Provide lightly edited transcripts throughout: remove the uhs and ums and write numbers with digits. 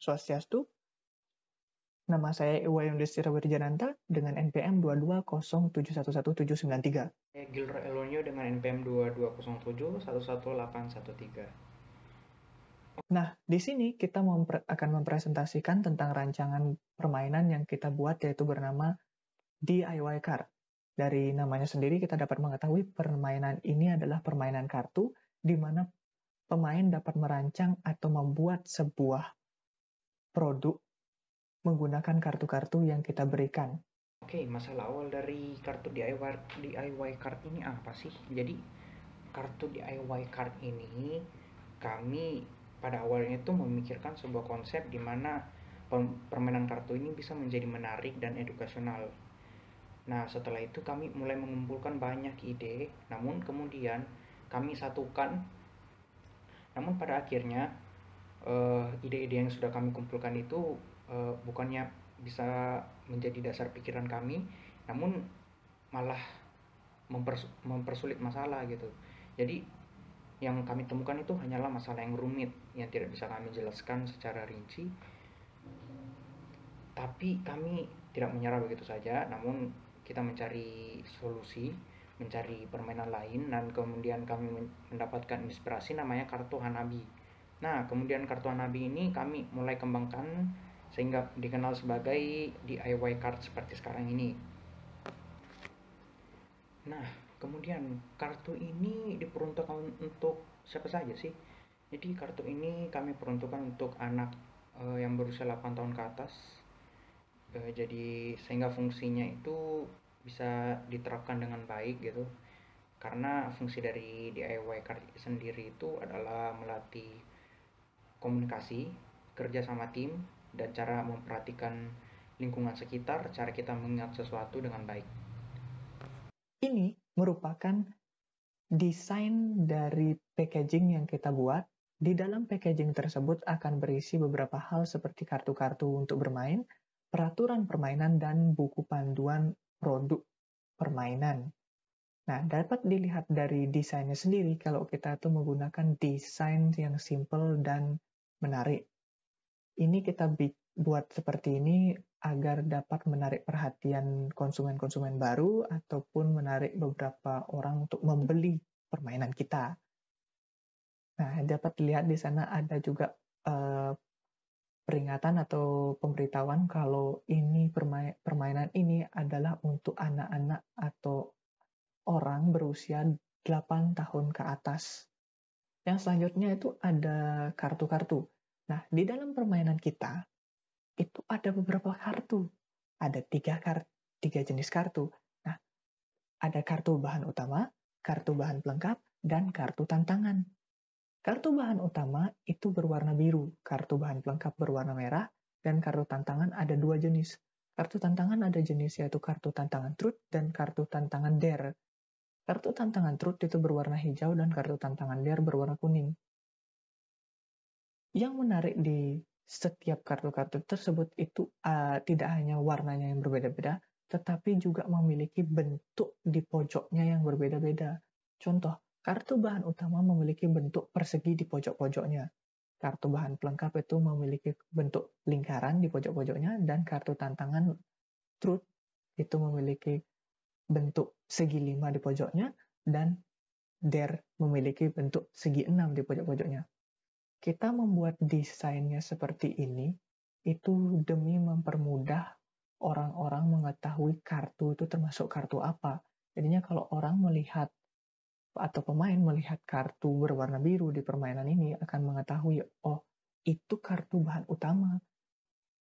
Swastiastu, nama saya Iwayan Destira Wirjananta dengan NPM 220711793. Saya Gilro Elonio dengan NPM 2207111813. Nah, di sini kita akan mempresentasikan tentang rancangan permainan yang kita buat, yaitu bernama DIY Card. Dari namanya sendiri kita dapat mengetahui permainan ini adalah permainan kartu, di mana pemain dapat merancang atau membuat sebuah produk menggunakan kartu-kartu yang kita berikan. Oke, masalah awal dari kartu DIY card ini apa sih? Jadi, kartu DIY card ini kami pada awalnya itu memikirkan sebuah konsep di mana permainan kartu ini bisa menjadi menarik dan edukasional. Nah, setelah itu kami mulai mengumpulkan banyak ide, namun kemudian kami satukan. Namun pada akhirnya ide-ide yang sudah kami kumpulkan itu bukannya bisa menjadi dasar pikiran kami, namun malah mempersulit masalah gitu. Jadi yang kami temukan itu hanyalah masalah yang rumit yang tidak bisa kami jelaskan secara rinci. Tapi kami tidak menyerah begitu saja, namun kita mencari solusi, mencari permainan lain, dan kemudian kami mendapatkan inspirasi namanya kartu Hanabi. Nah, kemudian kartu Hanabi ini kami mulai kembangkan sehingga dikenal sebagai DIY card seperti sekarang ini. Nah, kemudian kartu ini diperuntukkan untuk siapa saja sih? Jadi kartu ini kami peruntukkan untuk anak yang berusia 8 tahun ke atas. Jadi sehingga fungsinya itu bisa diterapkan dengan baik gitu. Karena fungsi dari DIY card sendiri itu adalah melatih komunikasi, kerja sama tim, dan cara memperhatikan lingkungan sekitar, cara kita mengingat sesuatu dengan baik. Ini merupakan desain dari packaging yang kita buat. Di dalam packaging tersebut akan berisi beberapa hal seperti kartu-kartu untuk bermain, peraturan permainan, dan buku panduan produk permainan. Nah, dapat dilihat dari desainnya sendiri kalau kita tuh menggunakan desain yang simple dan menarik. Ini kita buat seperti ini agar dapat menarik perhatian konsumen-konsumen baru ataupun menarik beberapa orang untuk membeli permainan kita. Nah, dapat dilihat di sana ada juga peringatan atau pemberitahuan kalau ini permainan ini adalah untuk anak-anak atau orang berusia 8 tahun ke atas. Yang selanjutnya itu ada kartu-kartu. Nah, di dalam permainan kita, itu ada beberapa kartu. Ada tiga jenis kartu. Nah, ada kartu bahan utama, kartu bahan pelengkap, dan kartu tantangan. Kartu bahan utama itu berwarna biru, kartu bahan pelengkap berwarna merah, dan kartu tantangan ada dua jenis. Kartu tantangan ada jenis yaitu kartu tantangan truth dan kartu tantangan dare. Kartu tantangan truth itu berwarna hijau dan kartu tantangan dare berwarna kuning. Yang menarik di setiap kartu-kartu tersebut itu tidak hanya warnanya yang berbeda-beda, tetapi juga memiliki bentuk di pojoknya yang berbeda-beda. Contoh, kartu bahan utama memiliki bentuk persegi di pojok-pojoknya. Kartu bahan pelengkap itu memiliki bentuk lingkaran di pojok-pojoknya, dan kartu tantangan truth itu memiliki bentuk segi 5 di pojoknya, dan dare memiliki bentuk segi 6 di pojok-pojoknya. Kita membuat desainnya seperti ini itu demi mempermudah orang-orang mengetahui kartu itu termasuk kartu apa. Jadinya kalau orang melihat atau pemain melihat kartu berwarna biru di permainan ini akan mengetahui, oh itu kartu bahan utama.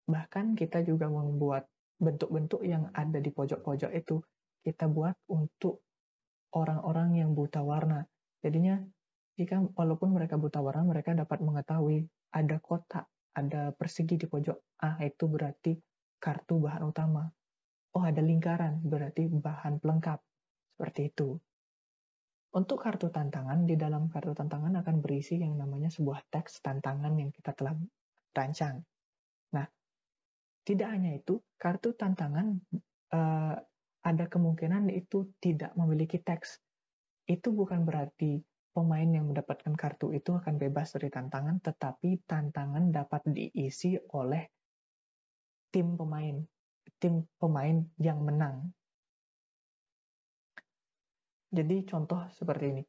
Bahkan kita juga membuat bentuk-bentuk yang ada di pojok-pojok itu kita buat untuk orang-orang yang buta warna. Jadinya jika walaupun mereka buta warna, mereka dapat mengetahui ada kotak, ada persegi di pojok. Itu berarti kartu bahan utama. Oh, ada lingkaran, berarti bahan pelengkap. Seperti itu. Untuk kartu tantangan, di dalam kartu tantangan akan berisi yang namanya sebuah teks tantangan yang kita telah rancang. Nah, tidak hanya itu, kartu tantangan ada kemungkinan itu tidak memiliki teks. Itu bukan berarti pemain yang mendapatkan kartu itu akan bebas dari tantangan, tetapi tantangan dapat diisi oleh tim pemain yang menang. Jadi contoh seperti ini.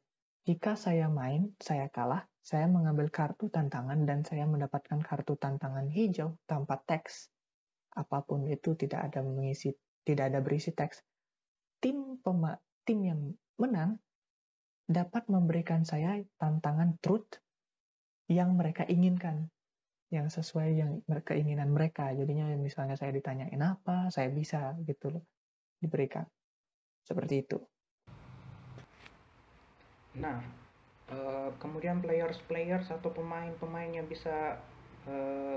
Jika saya main, saya kalah, saya mengambil kartu tantangan dan saya mendapatkan kartu tantangan hijau tanpa teks. Apapun itu tidak ada berisi teks. Tim yang menang dapat memberikan saya tantangan truth yang mereka inginkan, yang sesuai yang keinginan mereka. Jadinya misalnya saya ditanyain apa, saya bisa gitu loh diberikan. Seperti itu. Nah, kemudian players atau pemain-pemain yang bisa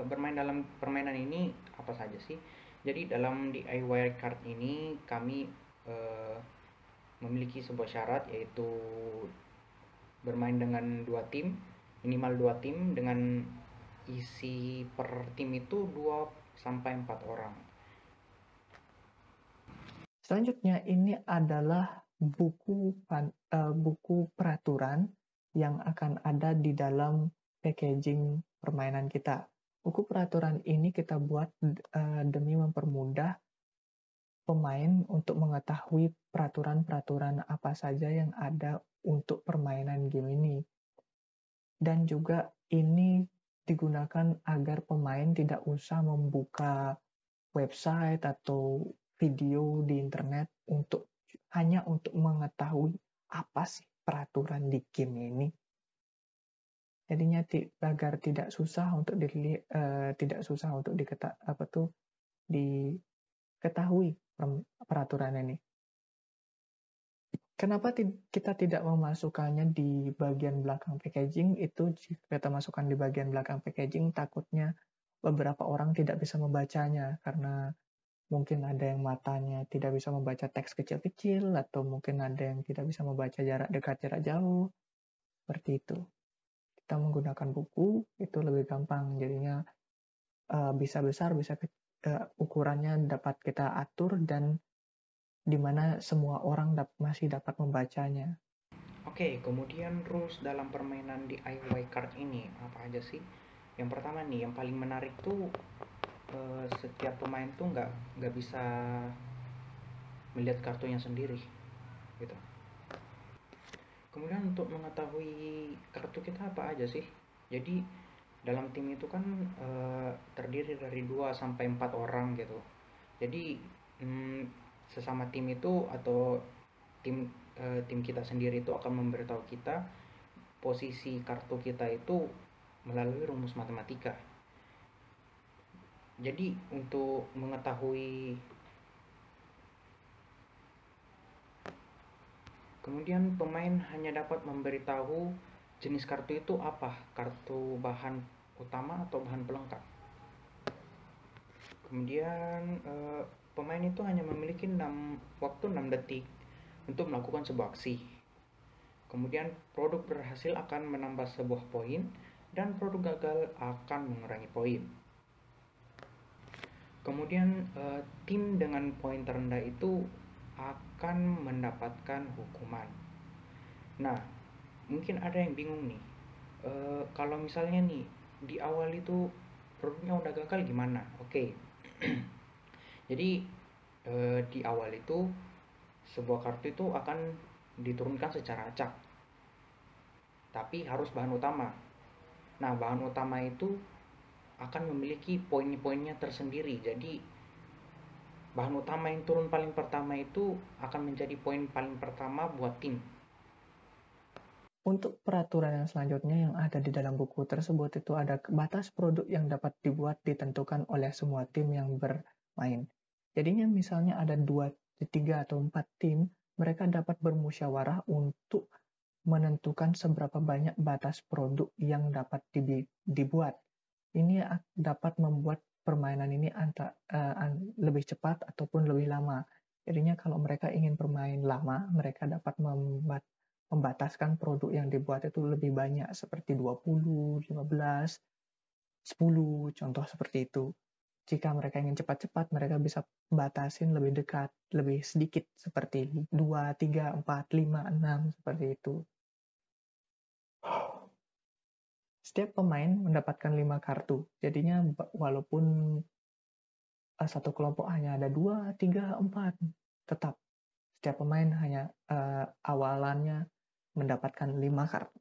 bermain dalam permainan ini apa saja sih? Jadi dalam DIY card ini kami memiliki sebuah syarat, yaitu bermain dengan minimal 2 tim dengan isi per tim itu 2-4 orang. Selanjutnya ini adalah buku peraturan yang akan ada di dalam packaging permainan kita. Buku peraturan ini kita buat demi mempermudah pemain untuk mengetahui peraturan-peraturan apa saja yang ada untuk permainan game ini. Dan juga ini digunakan agar pemain tidak usah membuka website atau video di internet hanya untuk mengetahui apa sih peraturan di game ini. Jadinya agar tidak susah untuk diketahui peraturan ini. Kenapa kita tidak memasukkannya di bagian belakang packaging? Itu jika kita masukkan di bagian belakang packaging, takutnya beberapa orang tidak bisa membacanya karena mungkin ada yang matanya tidak bisa membaca teks kecil-kecil, atau mungkin ada yang tidak bisa membaca jarak dekat, jarak jauh. Seperti itu. Kita menggunakan buku, itu lebih gampang. Jadinya bisa besar, bisa ukurannya dapat kita atur, dan di mana semua orang masih dapat membacanya. Oke, kemudian rules dalam permainan DIY card ini apa aja sih? Yang pertama nih, yang paling menarik tuh setiap pemain tuh nggak bisa melihat kartunya sendiri, gitu. Kemudian untuk mengetahui kartu kita apa aja sih? Jadi dalam tim itu kan terdiri dari 2-4 orang gitu. Jadi sesama tim itu atau tim kita sendiri itu akan memberitahu kita posisi kartu kita itu melalui rumus matematika. Jadi untuk mengetahui, kemudian pemain hanya dapat memberitahu jenis kartu itu apa, kartu bahan utama atau bahan pelengkap. Kemudian pemain itu hanya memiliki waktu 6 detik untuk melakukan sebuah aksi. Kemudian produk berhasil akan menambah sebuah poin dan produk gagal akan mengurangi poin. Kemudian tim dengan poin terendah itu akan mendapatkan hukuman. Nah, mungkin ada yang bingung nih. Kalau misalnya nih di awal itu produknya udah gagal gimana? Oke. Jadi di awal itu sebuah kartu itu akan diturunkan secara acak, tapi harus bahan utama. Nah, bahan utama itu akan memiliki poin-poinnya tersendiri. Jadi bahan utama yang turun paling pertama itu akan menjadi poin paling pertama buat tim. Untuk peraturan yang selanjutnya yang ada di dalam buku tersebut, itu ada batas produk yang dapat dibuat ditentukan oleh semua tim yang bermain. Jadinya misalnya ada 2, 3, atau 4 tim, mereka dapat bermusyawarah untuk menentukan seberapa banyak batas produk yang dapat dibuat. Ini dapat membuat permainan ini lebih cepat ataupun lebih lama. Jadinya kalau mereka ingin bermain lama, mereka dapat membataskan produk yang dibuat itu lebih banyak, seperti 20, 15, 10, contoh seperti itu. Jika mereka ingin cepat-cepat, mereka bisa batasin lebih dekat, lebih sedikit, seperti 2, 3, 4, 5, 6, seperti itu. Setiap pemain mendapatkan 5 kartu. Jadinya walaupun satu kelompok hanya ada 2, 3, 4, tetap setiap pemain hanya awalannya mendapatkan 5 kartu.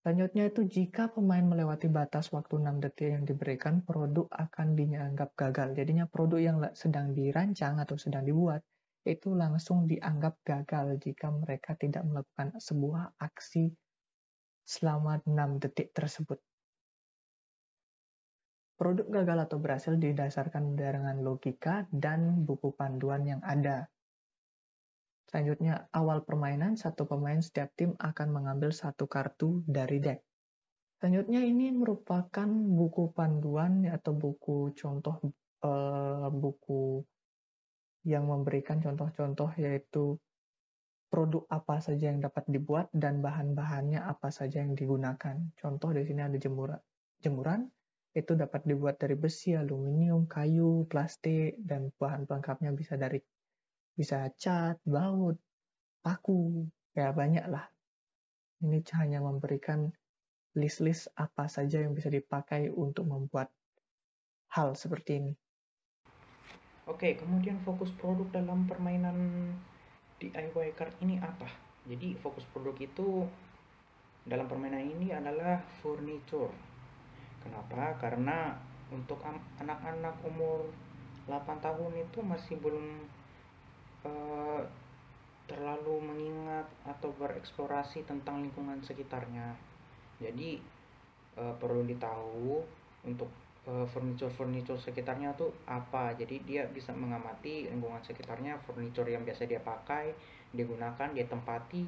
Selanjutnya itu jika pemain melewati batas waktu 6 detik yang diberikan, produk akan dianggap gagal. Jadinya produk yang sedang dirancang atau sedang dibuat itu langsung dianggap gagal jika mereka tidak melakukan sebuah aksi selama 6 detik tersebut. Produk gagal atau berhasil didasarkan dengan logika dan buku panduan yang ada. Selanjutnya, awal permainan, satu pemain setiap tim akan mengambil satu kartu dari deck. Selanjutnya ini merupakan buku panduan atau buku contoh, buku yang memberikan contoh-contoh yaitu produk apa saja yang dapat dibuat dan bahan-bahannya apa saja yang digunakan. Contoh di sini ada jemuran, itu dapat dibuat dari besi, aluminium, kayu, plastik, dan bahan pelengkapnya bisa cat, baut, paku, ya banyak lah. Ini hanya memberikan list-list apa saja yang bisa dipakai untuk membuat hal seperti ini. Oke, kemudian fokus produk dalam permainan DIY card ini apa? Jadi fokus produk itu dalam permainan ini adalah furniture. Kenapa? Karena untuk anak-anak umur 8 tahun itu masih belum uh, terlalu mengingat atau bereksplorasi tentang lingkungan sekitarnya. Jadi perlu ditahu untuk furniture sekitarnya tuh apa. Jadi dia bisa mengamati lingkungan sekitarnya, furniture yang biasa dia pakai, dia gunakan, dia tempati,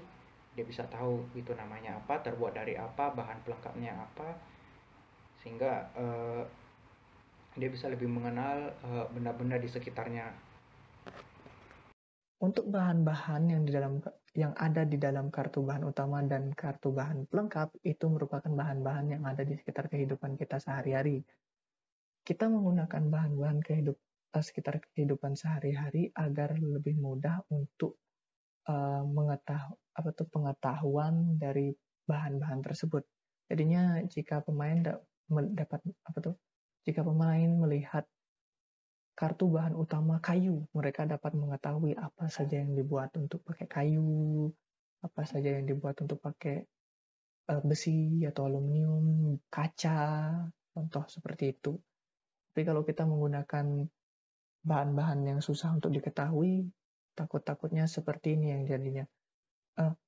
dia bisa tahu itu namanya apa, terbuat dari apa, bahan pelengkapnya apa, sehingga dia bisa lebih mengenal benda-benda di sekitarnya. Untuk bahan-bahan yang ada di dalam kartu bahan utama dan kartu bahan pelengkap itu merupakan bahan-bahan yang ada di sekitar kehidupan kita sehari-hari. Kita menggunakan bahan-bahan sekitar kehidupan sehari-hari agar lebih mudah untuk pengetahuan dari bahan-bahan tersebut. Jadinya jika pemain melihat kartu bahan utama kayu, mereka dapat mengetahui apa saja yang dibuat untuk pakai kayu, apa saja yang dibuat untuk pakai besi atau aluminium, kaca, contoh seperti itu. Tapi kalau kita menggunakan bahan-bahan yang susah untuk diketahui, takut-takutnya seperti ini yang jadinya.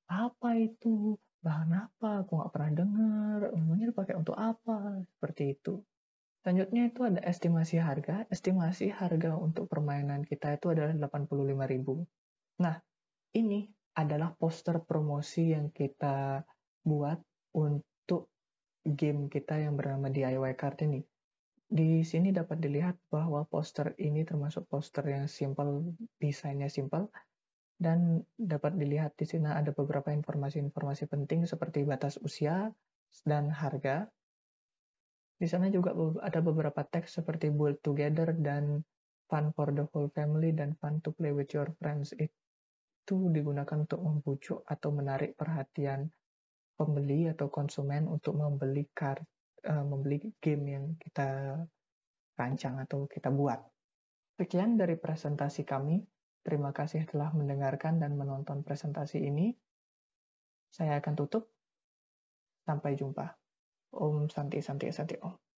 Apa itu? Bahan apa? Aku nggak pernah dengar. Emangnya dipakai untuk apa? Seperti itu. Selanjutnya itu ada estimasi harga. Estimasi harga untuk permainan kita itu adalah 85.000. Nah, ini adalah poster promosi yang kita buat untuk game kita yang bernama DIY Card ini. Di sini dapat dilihat bahwa poster ini termasuk poster yang simple, desainnya simple, dan dapat dilihat di sini ada beberapa informasi-informasi penting seperti batas usia dan harga. Di sana juga ada beberapa teks seperti build together dan fun for the whole family dan fun to play with your friends. Itu digunakan untuk membujuk atau menarik perhatian pembeli atau konsumen untuk membeli game yang kita rancang atau kita buat. Sekian dari presentasi kami. Terima kasih telah mendengarkan dan menonton presentasi ini. Saya akan tutup. Sampai jumpa. Om Santi Santi Santi Om.